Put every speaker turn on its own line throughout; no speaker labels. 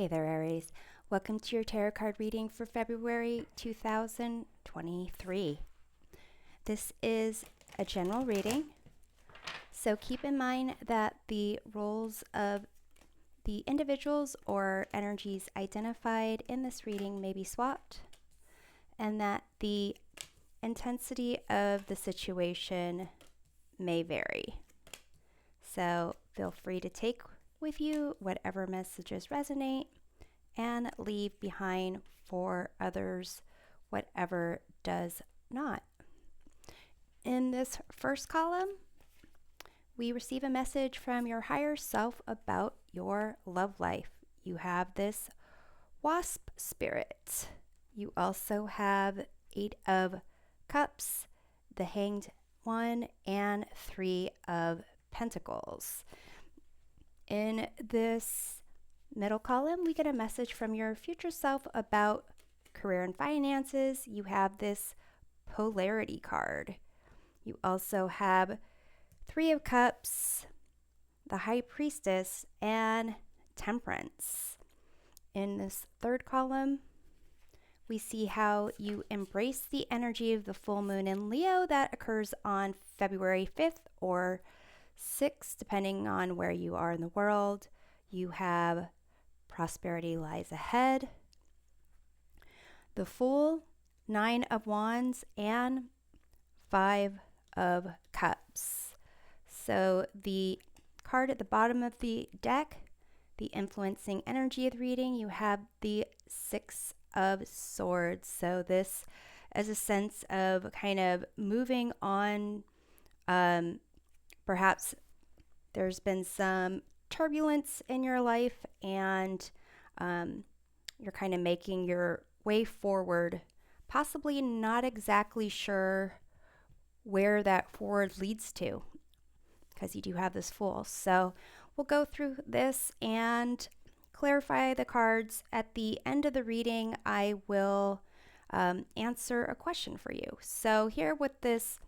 Hey there, Aries. Welcome to your tarot card reading for February 2023. This is a general reading, so keep in mind that the roles of the individuals or energies identified in this reading may be swapped, and that the intensity of the situation may vary. So feel free to take with you whatever messages resonate and leave behind for others whatever does not. In this first column, we receive a message from your higher self about your love life. You have this wasp spirit. You also have 8 of Cups, the Hanged One, and 3 of Pentacles. In this middle column, we get a message from your future self about career and finances. You have this polarity card. You also have 3 of Cups, the High Priestess, and Temperance. In this third column, we see how you embrace the energy of the full moon in Leo that occurs on February 5th or 6th, depending on where you are in the world. You have prosperity lies ahead, the Fool, 9 of Wands, and 5 of Cups. So the card at the bottom of the deck, the influencing energy of the reading, you have the 6 of Swords. So this is a sense of kind of moving on. Perhaps there's been some turbulence in your life, and you're kind of making your way forward, possibly not exactly sure where that forward leads to, because you do have this Fool. So we'll go through this and clarify the cards. At the end of the reading, I will answer a question for you. So here with this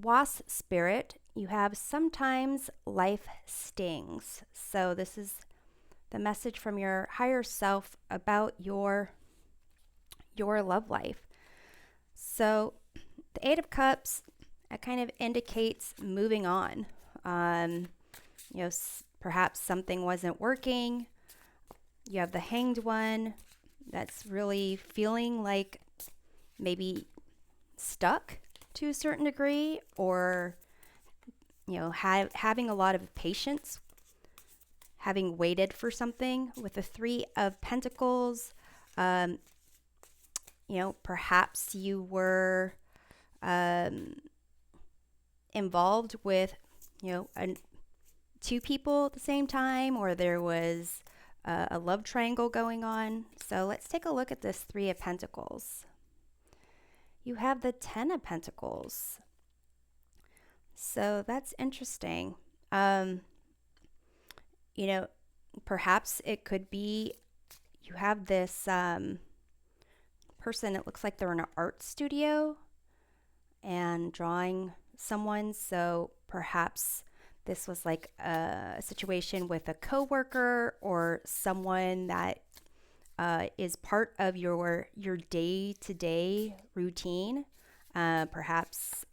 Wasp spirit, you have sometimes life stings. So this is the message from your higher self about your love life. So the 8 of Cups, it kind of indicates moving on. Perhaps something wasn't working. You have the Hanged One that's really feeling like maybe stuck to a certain degree, or having a lot of patience, having waited for something. With the 3 of Pentacles, perhaps you were involved with 2 people at the same time, or there was a love triangle going on. So let's take a look at this 3 of Pentacles. You have the 10 of Pentacles. So that's interesting. Perhaps it could be you have this person, it looks like they're in an art studio and drawing someone. So perhaps this was like a situation with a coworker or someone that is part of your day-to-day routine, perhaps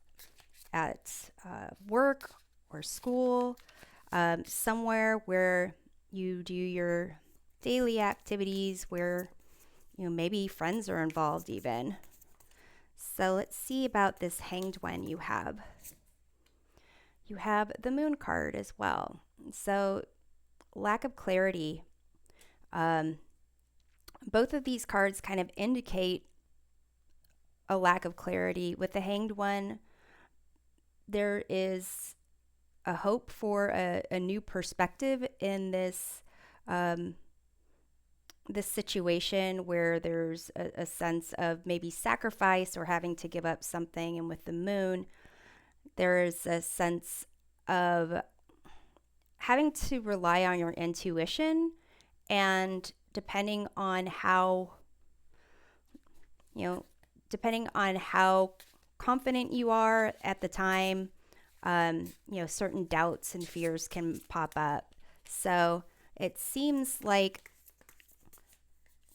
at work or school, somewhere where you do your daily activities, where maybe friends are involved even. So let's see about this Hanged One you have. You have the Moon card as well. So lack of clarity. Both of these cards kind of indicate a lack of clarity. With the Hanged One, there is a hope for a new perspective in this this situation where there's a sense of maybe sacrifice or having to give up something. And with the Moon, there is a sense of having to rely on your intuition, and depending on how confident you are at the time, certain doubts and fears can pop up. So it seems like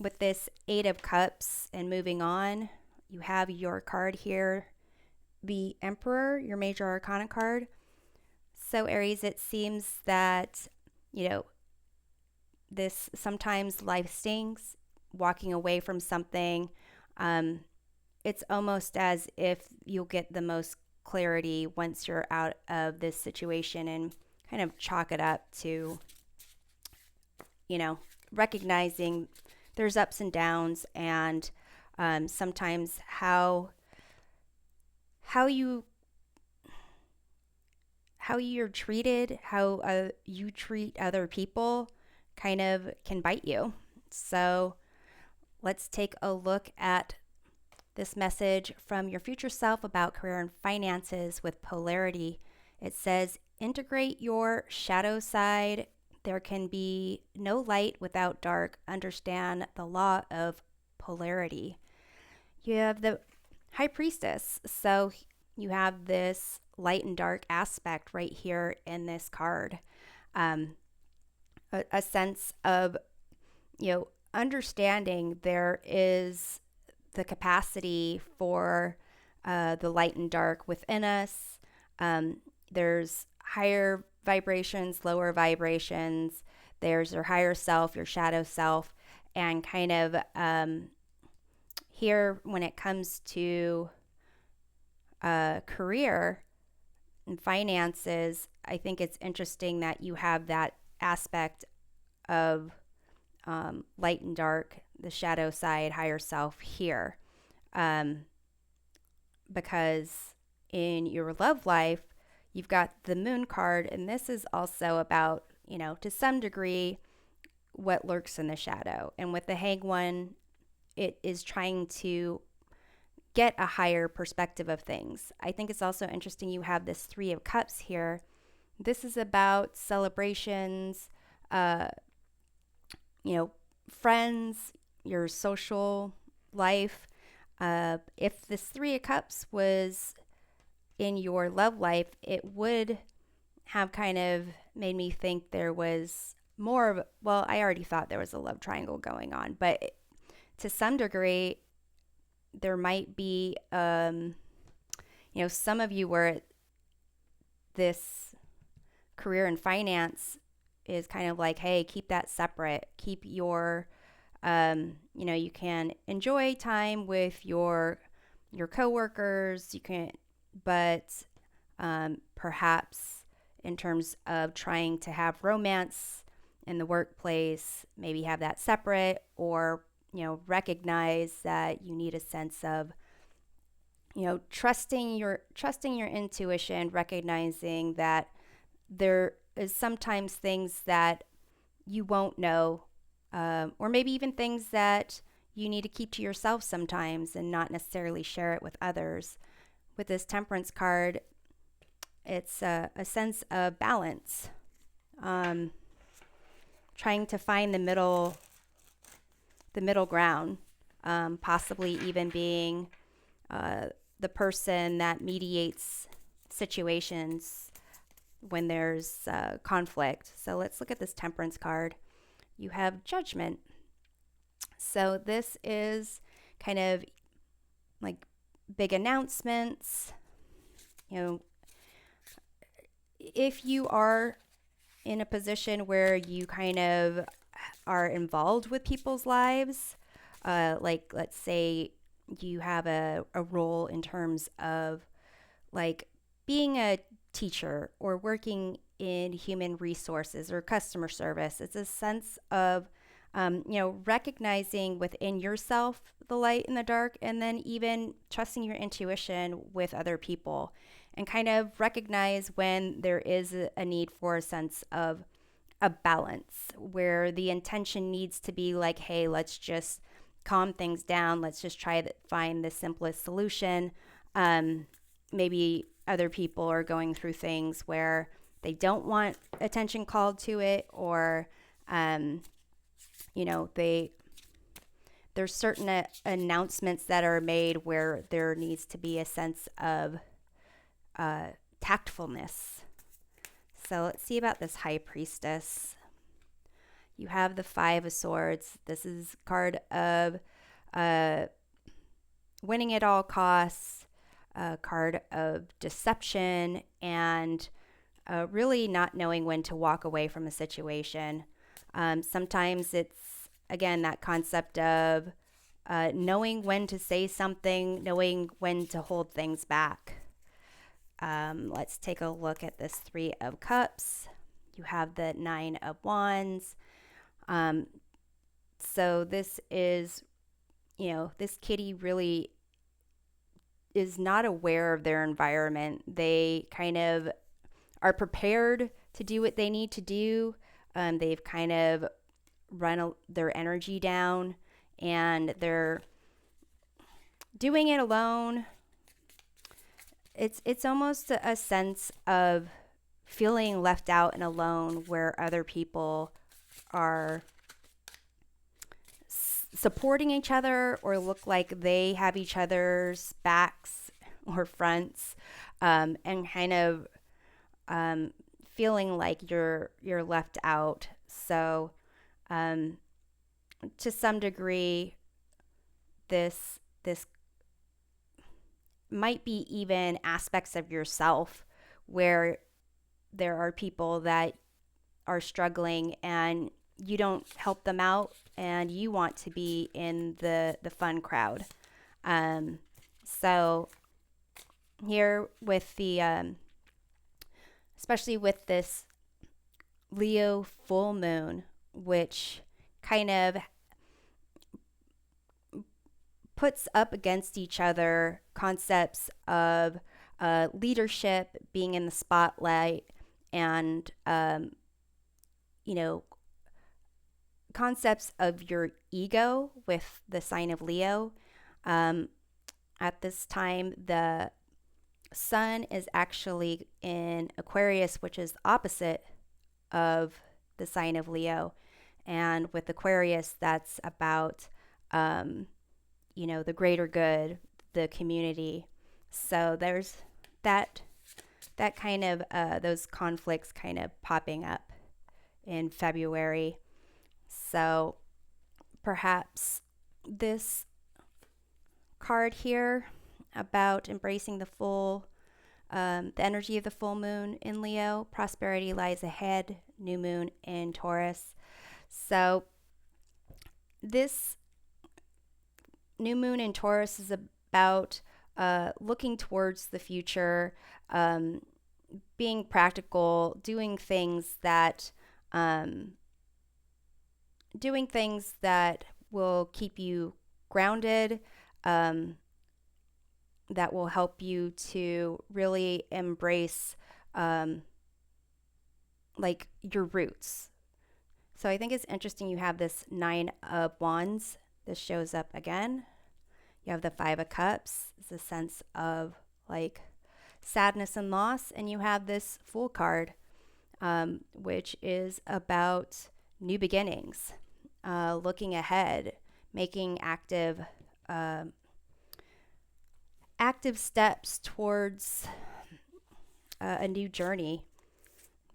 with this Eight of Cups and moving on, you have your card here, the Emperor, your major arcana card. So Aries, it seems that, you know, this sometimes life stings, walking away from something. It's almost as if you'll get the most clarity once you're out of this situation, and kind of chalk it up to, recognizing there's ups and downs, and sometimes how you how you're treated, how you treat other people kind of can bite you. So let's take a look at this message from your future self about career and finances with polarity. It says, integrate your shadow side. There can be no light without dark. Understand the law of polarity. You have the High Priestess. So you have this light and dark aspect right here in this card. A sense of, understanding there is the capacity for the light and dark within us. There's higher vibrations, lower vibrations. There's your higher self, your shadow self, and kind of here when it comes to career and finances, I think it's interesting that you have that aspect of light and dark, the shadow side, higher self here. Because in your love life, you've got the Moon card, and this is also about, to some degree, what lurks in the shadow. And with the Hanged One, it is trying to get a higher perspective of things. I think it's also interesting you have this Three of Cups here. This is about celebrations, friends, your social life. If this Three of Cups was in your love life, it would have kind of made me think there was more of, well, I already thought there was a love triangle going on, but to some degree, there might be, some of you where this career and finance is kind of like, hey, keep that separate. Keep your, you can enjoy time with your coworkers. You can, but perhaps in terms of trying to have romance in the workplace, maybe have that separate, or recognize that you need a sense of, trusting your intuition, recognizing that there is sometimes things that you won't know, or maybe even things that you need to keep to yourself sometimes and not necessarily share it with others. With this Temperance card, it's a sense of balance, trying to find the middle ground, possibly even being the person that mediates situations when there's conflict. So let's look at this Temperance card. You have Judgment. So this is kind of like big announcements. If you are in a position where you kind of are involved with people's lives, like let's say you have a role in terms of like being a teacher or working in human resources or customer service. It's a sense of, recognizing within yourself the light and the dark, and then even trusting your intuition with other people, and kind of recognize when there is a need for a sense of a balance where the intention needs to be like, hey, let's just calm things down. Let's just try to find the simplest solution. Maybe other people are going through things where they don't want attention called to it, or, there's certain announcements that are made where there needs to be a sense of tactfulness. So let's see about this High Priestess. you have the Five of Swords. This is a card of uh, winning at all costs, a card of deception, and really not knowing when to walk away from a situation. Sometimes it's, again, that concept of knowing when to say something, knowing when to hold things back. Let's take a look at this Three of Cups. You have the Nine of Wands. So this is, this kitty really is not aware of their environment. They kind of are prepared to do what they need to do. They've kind of run their energy down, and they're doing it alone. It's almost a sense of feeling left out and alone, where other people are supporting each other or look like they have each other's backs or fronts, and kind of feeling like you're left out. So to some degree, this might be even aspects of yourself where there are people that are struggling and you don't help them out, and you want to be in the fun crowd. So here with the especially with this Leo full moon, which kind of puts up against each other concepts of leadership, being in the spotlight, and concepts of your ego with the sign of Leo. At this time, the sun is actually in Aquarius, which is opposite of the sign of Leo. And with Aquarius, that's about, the greater good, the community. So there's that kind of, those conflicts kind of popping up in February. So perhaps this card here about embracing the energy of the full moon in Leo, prosperity lies ahead, new moon in Taurus. So this new moon in Taurus is about looking towards the future, being practical, doing things that will keep you grounded, that will help you to really embrace like your roots. So I think it's interesting you have this Nine of Wands. This shows up again. You have the Five of Cups. It's a sense of like sadness and loss. And you have this Fool card, which is about new beginnings, looking ahead, making active steps towards a new journey.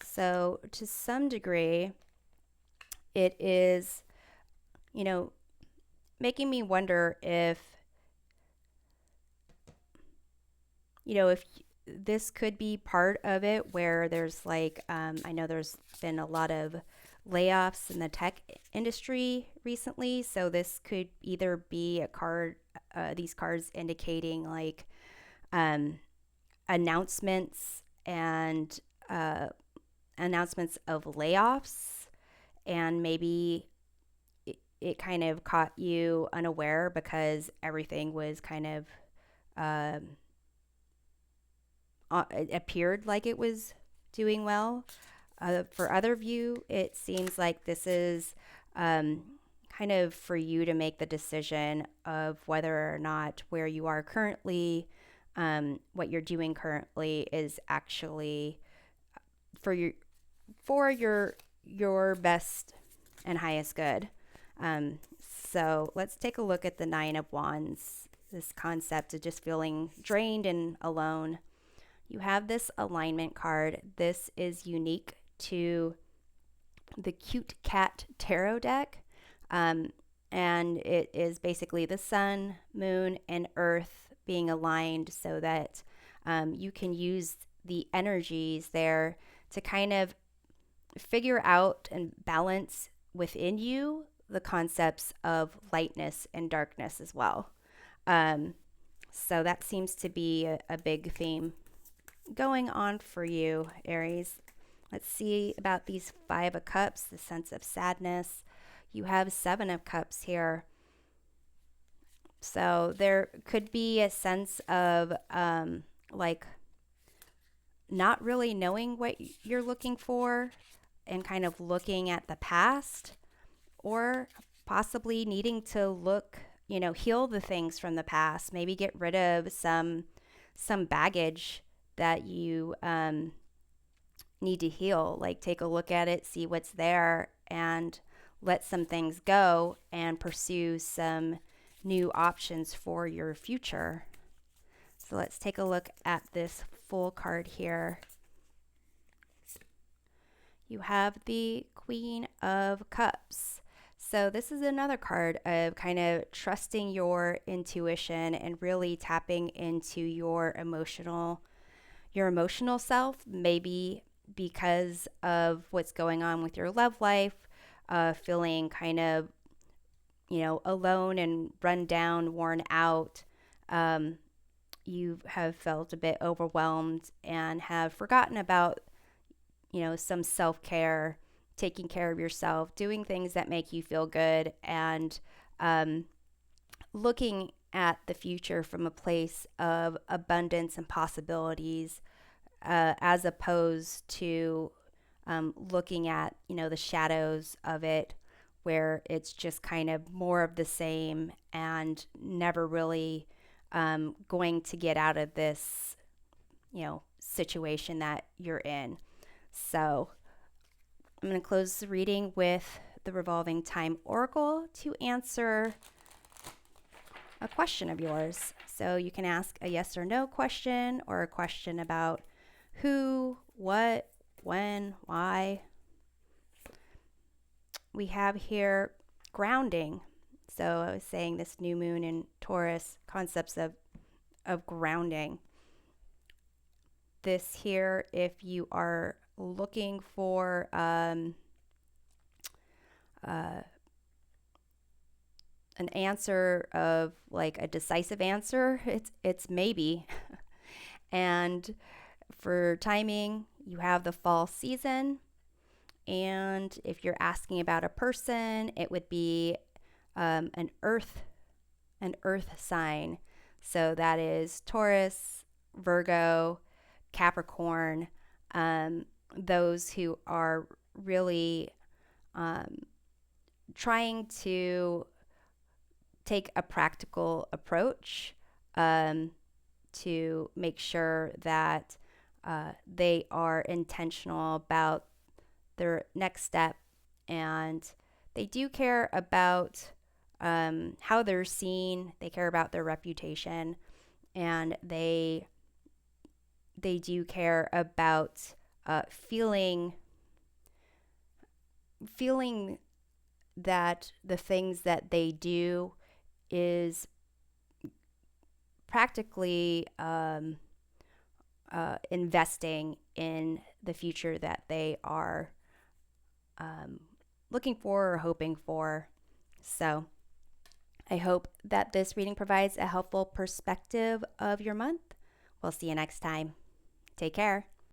So to some degree, it is, making me wonder if this could be part of it, where there's like, I know there's been a lot of layoffs in the tech industry recently. So this could either be a card, these cards indicating like announcements and announcements of layoffs, and maybe it kind of caught you unaware because everything was kind of it appeared like it was doing well. For other of you, it seems like this is kind of for you to make the decision of whether or not where you are currently, what you're doing currently is actually for your best and highest good. So let's take a look at the Nine of Wands, this concept of just feeling drained and alone. You have this alignment card. This is unique to the Cute Cat Tarot deck. Um, and it is basically the sun, moon, and earth being aligned so that you can use the energies there to kind of figure out and balance within you the concepts of lightness and darkness as well. Um, so that seems to be a big theme going on for you, Aries. Let's see about these Five of Cups, the sense of sadness. You have Seven of Cups here. So there could be a sense of like not really knowing what you're looking for and kind of looking at the past, or possibly needing to look, heal the things from the past, maybe get rid of some baggage that you need to heal. Like take a look at it, see what's there, and let some things go and pursue some new options for your future. So let's take a look at this full card here. You have the Queen of Cups. So this is another card of kind of trusting your intuition and really tapping into your emotional self, maybe because of what's going on with your love life, feeling kind of, alone and run down, worn out. You have felt a bit overwhelmed and have forgotten about, some self-care, taking care of yourself, doing things that make you feel good, and looking at the future from a place of abundance and possibilities, as opposed to looking at, the shadows of it, where it's just kind of more of the same and never really going to get out of this, situation that you're in. So I'm going to close the reading with the Revolving Time Oracle to answer a question of yours. So you can ask a yes or no question, or a question about who, what, when, why. We have here grounding. So I was saying this new moon in Taurus, concepts of grounding. This here, if you are looking for an answer of like a decisive answer, it's maybe. And for timing, you have the fall season. And if you're asking about a person, it would be an earth sign. So that is Taurus, Virgo, Capricorn, those who are really trying to take a practical approach to make sure that they are intentional about their next step, and they do care about how they're seen. They care about their reputation, and they do care about feeling that the things that they do is practically investing in the future that they are looking for or hoping for. So I hope that this reading provides a helpful perspective of your month. We'll see you next time. Take care.